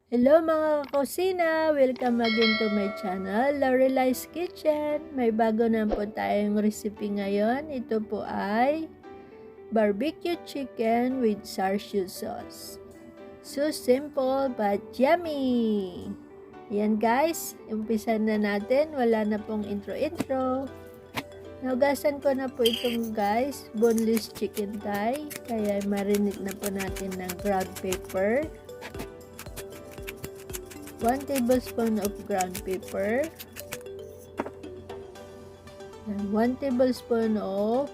Hello mga kakusina! Welcome again to my channel, Lorelies Kitchen. May bago na po tayong recipe ngayon. Ito po ay barbecue chicken with Char Siu sauce. So simple but yummy! Yan guys, umpisan na natin. Wala na pong intro-intro. Nahugasan ko na po itong guys, boneless chicken thigh. Kaya marinate na po natin ng ground pepper. 1 tablespoon of ground pepper, and 1 tablespoon of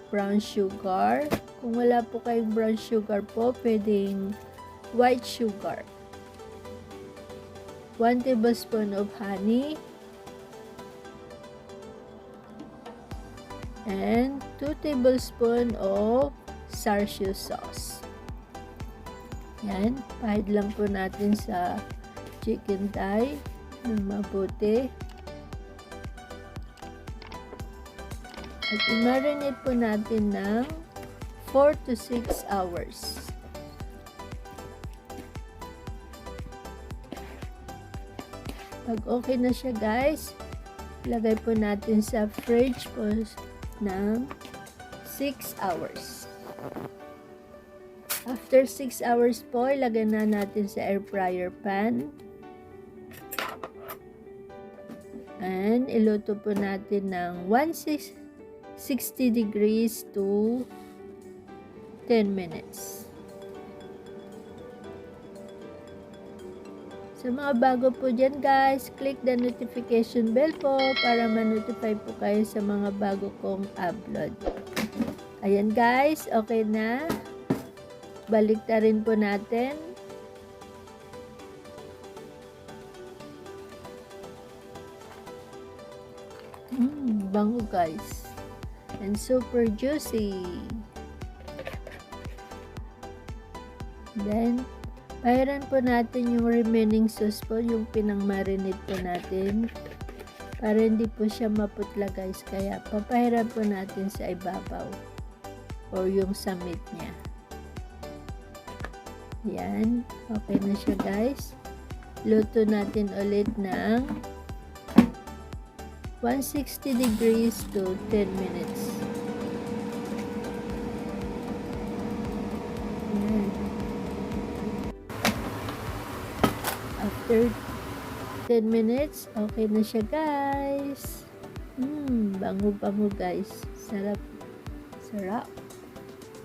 brown sugar. Kung wala po kayong brown sugar po, pwedeng white sugar. 1 tablespoon of honey, and 2 tablespoon of Char Siu sauce. Yan, pahid lang po natin sa chicken thigh ng mabuti. At i-marinate po natin ng 4 to 6 hours. Pag okay na siya guys, ilagay po natin sa fridge po ng 6 hours. After 6 hours po, ilagay na natin sa air fryer pan. And iluto po natin ng 160 degrees to 10 minutes. Sa mga bago po dyan guys, click the notification bell po para ma-notify po kayo sa mga bago kong upload. Ayan guys, okay na. Baliktarin po natin. Bango guys. And super juicy. Then, pahiran po natin yung remaining sauce po, yung pinangmarinate po natin. Para hindi po siya maputla guys. Kaya, papahiran po natin sa ibabaw. Or yung sa meat niya. Yan. Okay na siya guys. Luto natin ulit ng 160 degrees to 10 minutes. Yan. After 10 minutes, okay na siya guys. Bango-bango guys. Sarap. Sarap.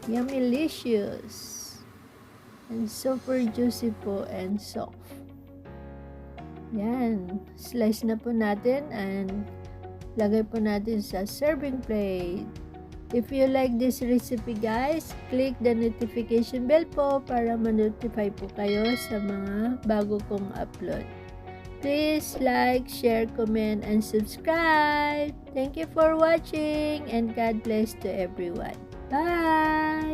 Yummylicious. And super juicy po and soft. Yan. Slice na po natin and lagay po natin sa serving plate. If you like this recipe guys, click the notification bell po para ma-notify po kayo sa mga bago kong upload. Please like, share, comment, and subscribe. Thank you for watching and God bless to everyone. Bye!